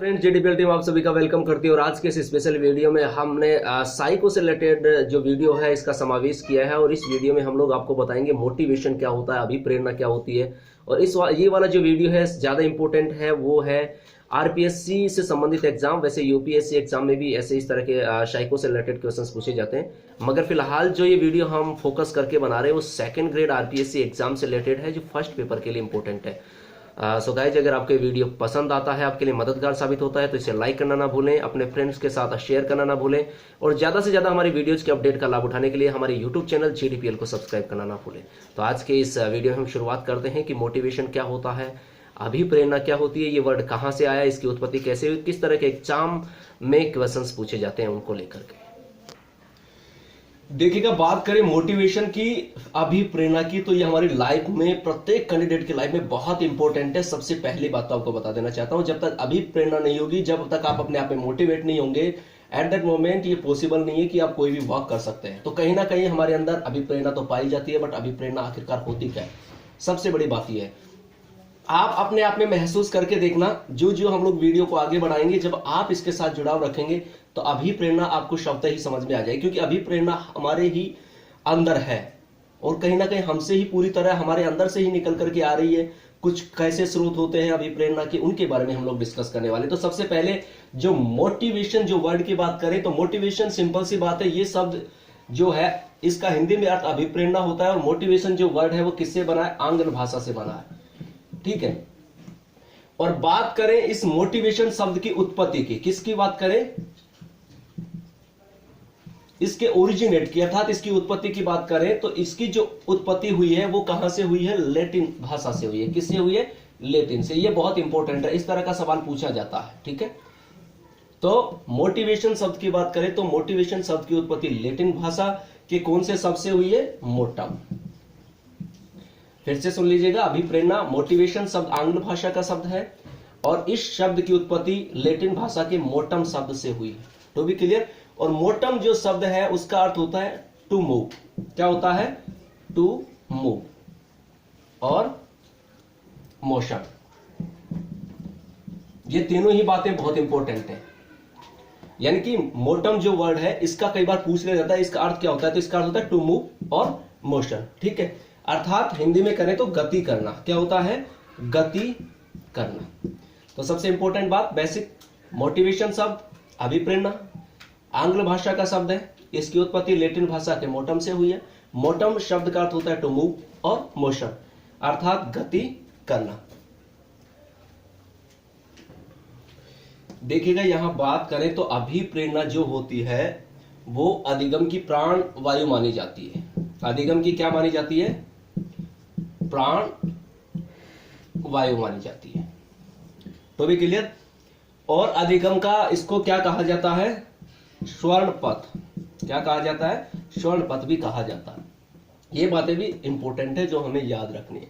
Friends, जेडीपीएल team आप सभी का वेलकम करती है। और आज के इस स्पेशल वीडियो में हमने साइको से रिलेटेड जो वीडियो है इसका समावेश किया है। और इस वीडियो में हम लोग आपको बताएंगे मोटिवेशन क्या होता है, अभिप्रेरणा क्या होती है। और ये वाला जो वीडियो है ज़्यादा इंपॉर्टेंट है, वो है आरपीएससी से संबंधित एग्जाम। वैसे यूपीएससी एग्जाम में भी ऐसे इस तरह के साइको से रिलेटेड क्वेश्चंस पूछे जाते हैं, मगर फिलहाल जो ये वीडियो हम फोकस करके बना रहे हैं वो सेकंड ग्रेड आरपीएससी एग्जाम से रिलेटेड है, जो फर्स्ट पेपर के लिए इंपॉर्टेंट है। सो गाइज, अगर आपको वीडियो पसंद आता है, आपके लिए मददगार साबित होता है, तो इसे लाइक करना ना भूलें, अपने फ्रेंड्स के साथ शेयर करना ना भूलें। और ज़्यादा से ज़्यादा हमारी वीडियोज़ के अपडेट का लाभ उठाने के लिए हमारे यूट्यूब चैनल जेडीपीएल को सब्सक्राइब करना ना भूलें। तो आज के इस वीडियो में हम शुरुआत करते हैं कि मोटिवेशन क्या होता है, अभिप्रेरणा क्या होती है, ये वर्ड कहाँ से आया, इसकी उत्पत्ति कैसे हुई, किस तरह के एग्जाम में क्वेश्चंस पूछे जाते हैं उनको लेकर के। देखिएगा, बात करें मोटिवेशन की, अभिप्रेरणा की, तो ये हमारी लाइफ में, प्रत्येक कैंडिडेट की लाइफ में बहुत इंपॉर्टेंट है। सबसे पहली बात तो आपको बता देना चाहता हूं, जब तक अभिप्रेरणा नहीं होगी, जब तक आप अपने आप में मोटिवेट नहीं होंगे, एट दैट मोमेंट ये पॉसिबल नहीं है कि आप कोई भी वर्क कर सकते हैं। तो कहीं ना कहीं हमारे अंदर अभिप्रेरणा तो पाई जाती है, बट अभिप्रेरणा आखिरकार होती क्या है, सबसे बड़ी बात यह है। आप अपने आप में महसूस करके देखना, जो जो हम लोग वीडियो को आगे बढ़ाएंगे, जब आप इसके साथ जुड़ाव रखेंगे तो अभिप्रेरणा आपको शब्द ही समझ में आ जाएगी, क्योंकि अभिप्रेरणा हमारे ही अंदर है और कहीं ना कहीं हमसे ही पूरी तरह हमारे अंदर से ही निकल करके आ रही है। कुछ कैसे स्रोत होते हैं अभिप्रेरणा के, उनके बारे में हम लोग डिस्कस करने वाले। तो सबसे पहले जो मोटिवेशन, जो वर्ड की बात करें तो मोटिवेशन, सिंपल सी बात है, ये शब्द जो है इसका हिंदी में अर्थ अभिप्रेरणा होता है। और मोटिवेशन जो वर्ड है वो किससे बना है, आंग्ल भाषा से बना है, ठीक है। और बात करें इस मोटिवेशन शब्द की उत्पत्ति की, किसकी बात करें, इसके ओरिजिनेट की, अर्थात इसकी उत्पत्ति की बात करें तो इसकी जो उत्पत्ति हुई है वो कहां से हुई है, लैटिन भाषा से हुई है। किससे हुई है, लैटिन से। ये बहुत इंपॉर्टेंट है, इस तरह का सवाल पूछा जाता है, ठीक है। तो मोटिवेशन शब्द की बात करें तो मोटिवेशन शब्द की उत्पत्ति लैटिन भाषा के कौन से शब्द से हुई है, मोटम। फिर से सुन लीजिएगा, अभिप्रेरणा, मोटिवेशन शब्द आंग्ल भाषा का शब्द है और इस शब्द की उत्पत्ति लैटिन भाषा के मोटम शब्द से हुई है। तो भी क्लियर। और मोटम जो शब्द है उसका अर्थ होता है टू मूव। क्या होता है, टू मूव और मोशन। ये तीनों ही बातें बहुत इंपॉर्टेंट है। यानी कि मोटम जो वर्ड है इसका कई बार पूछ लिया जाता है, इसका अर्थ क्या होता है, तो इसका अर्थ होता है टू मूव और मोशन, ठीक है। अर्थात हिंदी में करें तो गति करना। क्या होता है, गति करना। तो सबसे इंपॉर्टेंट बात, बेसिक, मोटिवेशन शब्द अभिप्रेरणा आंग्ल भाषा का शब्द है, इसकी उत्पत्ति लैटिन भाषा के मोटम से हुई है। मोटम शब्द का अर्थ होता है टू मूव और मोशन, अर्थात गति करना। देखिएगा, यहां बात करें तो अभिप्रेरणा जो होती है वो अधिगम की प्राण वायु मानी जाती है। अधिगम की क्या मानी जाती है, प्राण वायु मानी जाती है। तो भी क्लियर। और अधिगम का इसको क्या कहा जाता है, स्वर्ण पथ। क्या कहा जाता है, स्वर्ण पथ भी कहा जाता है। ये बातें भी इंपॉर्टेंट है जो हमें याद रखनी है।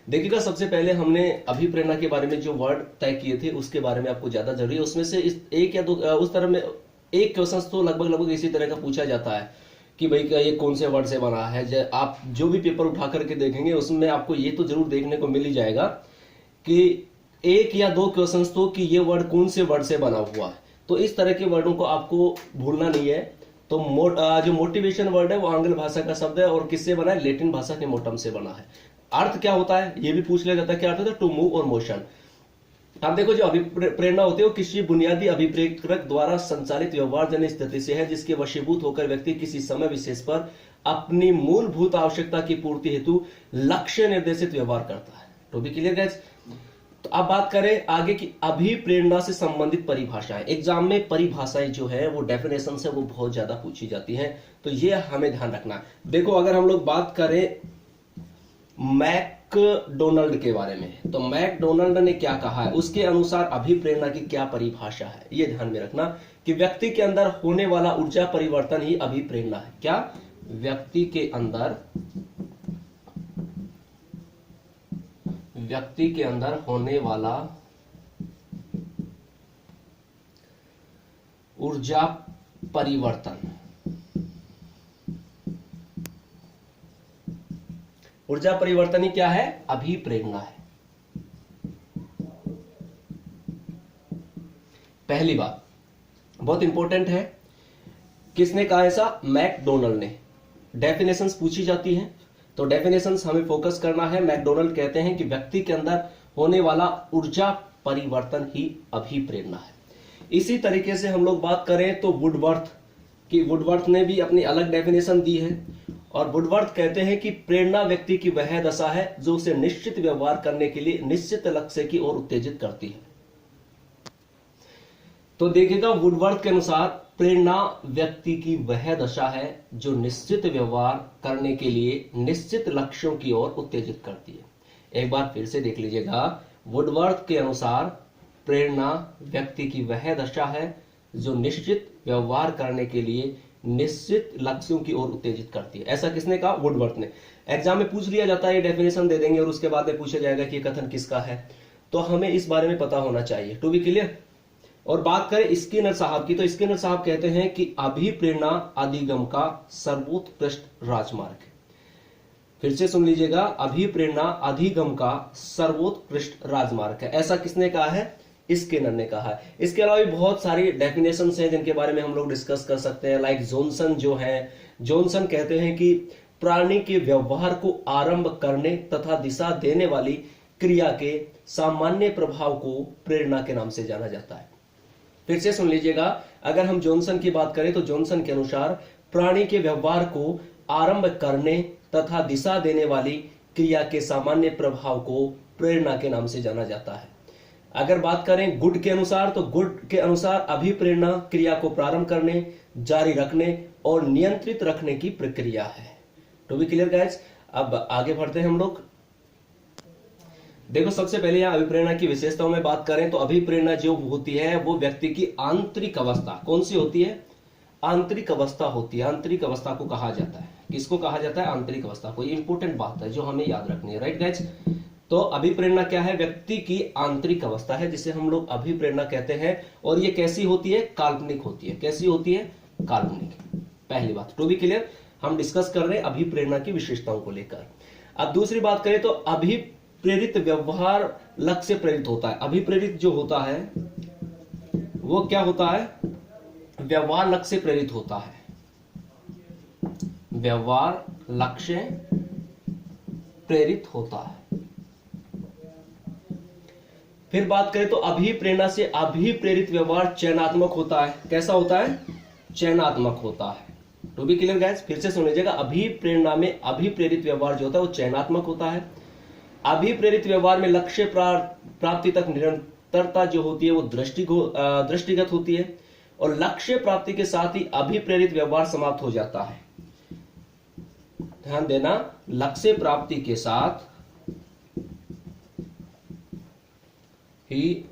देखिएगा, सबसे पहले हमने अभिप्रेरणा के बारे में जो वर्ड तय किए थे उसके बारे में आपको ज्यादा जरूरी है। उसमें से एक या दो उस तरह में एक क्वेश्चन तो लगभग इसी तरह का पूछा जाता है कि भाई ये कौन से वर्ड से बना है। आप जो भी पेपर उठा करके देखेंगे उसमें आपको ये तो जरूर देखने को मिल ही जाएगा कि एक या दो क्वेश्चंस तो कि ये वर्ड कौन से वर्ड से बना हुआ है। तो इस तरह के वर्डों को आपको भूलना नहीं है। तो जो मोटिवेशन वर्ड है वो आंग्ल भाषा का शब्द है और किससे बना है, लैटिन भाषा के मोटम से बना है। अर्थ क्या होता है ये भी पूछ लिया जाता है, क्या अर्थ होता है, टू मूव और मोशन। आप देखो, जो अभिप्रेरणा होती है वो किसी बुनियादी अभिप्रेरक द्वारा संचालित व्यवहार जन्य स्थिति से है, जिसके वशीभूत होकर व्यक्ति किसी समय विशेष पर अपनी मूलभूत आवश्यकता की पूर्ति हेतु लक्ष्य निर्देशित व्यवहार करता है। तो भी क्लियर गाइस। तो अब बात करें आगे की अभिप्रेरणा से संबंधित परिभाषाएं। एग्जाम में परिभाषाएं जो है वो डेफिनेशन से वो बहुत ज्यादा पूछी जाती हैं, तो ये हमें ध्यान रखना है। देखो, अगर हम लोग बात करें मैकडोनाल्ड के बारे में, तो मैकडोनाल्ड ने क्या कहा है, उसके अनुसार अभिप्रेरणा की क्या परिभाषा है, ये ध्यान में रखना कि व्यक्ति के अंदर होने वाला ऊर्जा परिवर्तन ही अभिप्रेरणा है। क्या, व्यक्ति के अंदर होने वाला ऊर्जा परिवर्तन, ऊर्जा परिवर्तन ही क्या है, अभिप्रेरणा है। पहली बात बहुत इंपॉर्टेंट है, किसने कहा ऐसा? मैकडोनल्ड ने। डेफिनेशंस पूछी जाती हैं तो डेफिनेशंस हमें फोकस करना है। मैकडोनल्ड कहते हैं कि व्यक्ति के अंदर होने वाला ऊर्जा परिवर्तन ही अभिप्रेरणा है। इसी तरीके से हम लोग बात करें तो वुडवर्थ ने भी अपनी अलग डेफिनेशन दी है, और वुडवर्थ कहते हैं कि प्रेरणा व्यक्ति की वह दशा है जो उसे निश्चित व्यवहार करने के लिए निश्चित लक्ष्य की ओर उत्तेजित करती है। तो देखिएगा, वुडवर्थ के अनुसार प्रेरणा व्यक्ति की वह दशा है जो निश्चित व्यवहार करने के लिए निश्चित लक्ष्यों की ओर उत्तेजित करती है। एक बार फिर से देख लीजिएगा, वुडवर्थ के अनुसार प्रेरणा व्यक्ति की वह दशा है जो निश्चित व्यवहार करने के लिए निश्चित लक्ष्यों की ओर उत्तेजित करती है। ऐसा किसने कहा? वुडवर्थ ने। एग्जाम में पूछ लिया जाता है, ये डेफिनेशन दे देंगे और उसके बाद में पूछा जाएगा कि ये कथन किसका है, तो हमें इस बारे में पता होना चाहिए। To be clear. और बात करें स्किनर साहब की, तो स्किनर साहब कहते हैं कि अभिप्रेरणा अधिगम का सर्वोत्कृष्ट राजमार्ग है। फिर से सुन लीजिएगा, अभिप्रेरणा अधिगम का सर्वोत्कृष्ट राजमार्ग है। ऐसा किसने कहा है? स्किनर ने कहा है। इसके अलावा भी बहुत सारी डेफिनेशंस हैं जिनके बारे में हम लोग डिस्कस कर सकते हैं। लाइक जॉनसन जो है, जॉनसन कहते हैं कि प्राणी के व्यवहार को आरंभ करने तथा दिशा देने वाली क्रिया के सामान्य प्रभाव को प्रेरणा के नाम से जाना जाता है। फिर से सुन लीजिएगा, अगर हम जॉनसन की बात करें तो जॉनसन के अनुसार प्राणी के व्यवहार को आरंभ करने तथा दिशा देने वाली क्रिया के सामान्य प्रभाव को प्रेरणा के नाम से जाना जाता है। अगर बात करें गुड के अनुसार, तो गुड के अनुसार अभिप्रेरणा क्रिया को प्रारंभ करने, जारी रखने और नियंत्रित रखने की प्रक्रिया है। To be clear guys. अब आगे बढ़ते हैं हम लोग। देखो, सबसे पहले यहां अभिप्रेरणा की विशेषताओं में बात करें तो अभिप्रेरणा जो होती है वो व्यक्ति की आंतरिक अवस्था, कौन सी होती है? आंतरिक अवस्था होती है। आंतरिक अवस्था को कहा जाता है, किसको कहा जाता है? आंतरिक अवस्था को। इंपॉर्टेंट बात है जो हमें याद रखनी है, राइट गाइस। तो अभिप्रेरणा क्या है? व्यक्ति की आंतरिक अवस्था है जिसे हम लोग अभिप्रेरणा कहते हैं। और ये कैसी होती है? काल्पनिक होती है। कैसी होती है? काल्पनिक। पहली बात। टू बी क्लियर, हम डिस्कस कर रहे हैं अभिप्रेरणा की विशेषताओं को लेकर। अब दूसरी बात करें तो अभिप्रेरित व्यवहार लक्ष्य से प्रेरित होता है। अभिप्रेरित जो होता है वो क्या होता है? व्यवहार लक्ष्य से प्रेरित होता है। व्यवहार लक्ष्य प्रेरित होता है। फिर बात करें तो अभिप्रेरणा से अभिप्रेरित व्यवहार चयनात्मक होता है। कैसा होता है? चयनात्मक होता है। टू बी क्लियर गाइस, फिर से सुन लीजिएगा, अभिप्रेरणा में अभिप्रेरित व्यवहार जो होता है वो चयनात्मक होता है। अभिप्रेरित व्यवहार में लक्ष्य प्राप्ति तक निरंतरता जो होती है वो दृष्टिगत होती है, और लक्ष्य प्राप्ति के साथ ही अभिप्रेरित व्यवहार समाप्त हो जाता है। ध्यान देना, लक्ष्य प्राप्ति के साथ ही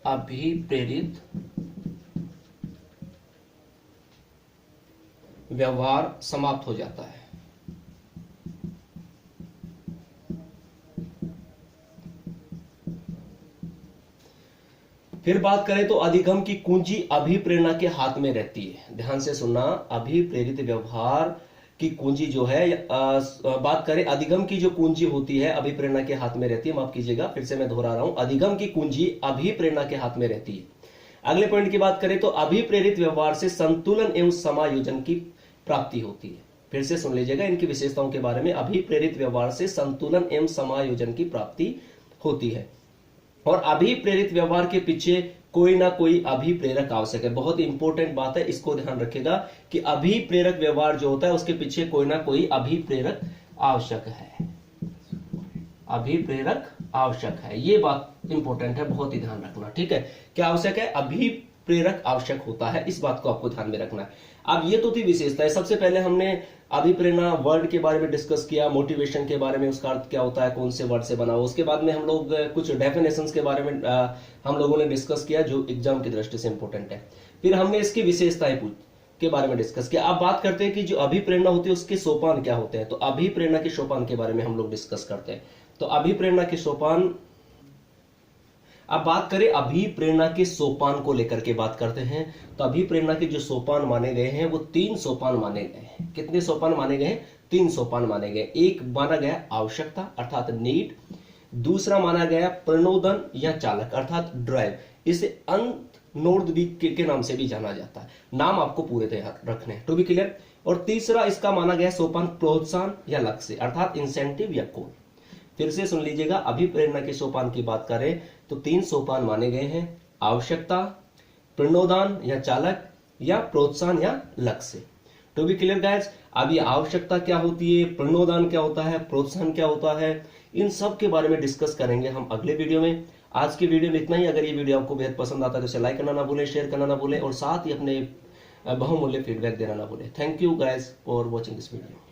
अभिप्रेरित व्यवहार समाप्त हो जाता है। फिर बात करें तो अधिगम की कुंजी अभिप्रेरणा के हाथ में रहती है। ध्यान से सुनना, अभिप्रेरित व्यवहार की कुंजी जो है, बात करें अधिगम की जो कुंजी होती है अभिप्रेरणा के हाथ में रहती है। माफ कीजिएगा, फिर से मैं दोहरा रहा हूं, अधिगम की कुंजी अभिप्रेरणा के हाथ में रहती है। अगले पॉइंट की बात करें तो अभिप्रेरित व्यवहार से संतुलन एवं समायोजन की प्राप्ति होती है। फिर से सुन लीजिएगा इनकी विशेषताओं के बारे में। अभिप्रेरित व्यवहार से संतुलन एवं समायोजन की प्राप्ति होती है, और अभिप्रेरित व्यवहार के पीछे कोई ना कोई अभिप्रेरक आवश्यक है। बहुत इंपॉर्टेंट बात है, इसको ध्यान रखिएगा कि अभिप्रेरक व्यवहार जो होता है उसके पीछे कोई ना कोई अभिप्रेरक आवश्यक है। अभिप्रेरक आवश्यक है, ये बात इंपॉर्टेंट है, बहुत ही ध्यान रखना। ठीक है, क्या आवश्यक है? अभिप्रेरक आवश्यक होता है, इस बात को आपको ध्यान में रखना है। अब ये तो थी विशेषता है। सबसे पहले हमने अभिप्रेरणा वर्ड के बारे में डिस्कस किया, मोटिवेशन के बारे में, उसका अर्थ क्या होता है, कौन से वर्ड से बना हो। उसके बाद में हम लोग कुछ डेफिनेशंस के बारे में हम लोगों ने डिस्कस किया जो एग्जाम की दृष्टि से इंपॉर्टेंट है। फिर हमने इसकी विशेषताएं के बारे में डिस्कस किया। अब बात करते हैं कि जो अभिप्रेरणा होती है उसके सोपान क्या होते हैं। तो अभिप्रेरणा के सोपान के बारे में हम लोग डिस्कस करते हैं। तो अभिप्रेरणा के सोपान, अब बात करें अभिप्रेरणा के सोपान को लेकर के बात करते हैं। तो अभिप्रेरणा के जो सोपान माने गए हैं वो 3 सोपान माने गए हैं। कितने सोपान माने गए हैं? 3 सोपान माने गए। एक माना गया आवश्यकता अर्थात नीड, दूसरा माना गया प्रणोदन या चालक अर्थात ड्राइव, इसे अंत नोड भी के नाम से भी जाना जाता है। नाम आपको पूरे तैयार रखने हैं, टू बी क्लियर। और तीसरा इसका माना गया सोपान प्रोत्साहन या लक्ष्य अर्थात इंसेंटिव या गोल। फिर से सुन लीजिएगा, अभिप्रेरणा के सोपान की बात करें तो 3 सोपान माने गए हैं, आवश्यकता, प्रणोदान या चालक, या प्रोत्साहन या लक्ष्य। टू बी क्लियर गाइस, अब ये आवश्यकता क्या होती है, प्रणोदान क्या होता है, प्रोत्साहन क्या होता है, इन सब के बारे में डिस्कस करेंगे हम अगले वीडियो में। आज की वीडियो में इतना ही। अगर ये वीडियो आपको बेहद पसंद आता है तो इसे लाइक करना ना भूलें, शेयर करना ना भूलें और साथ ही अपने बहुमूल्य फीडबैक देना ना भूलें। Thank you guys for watching this video.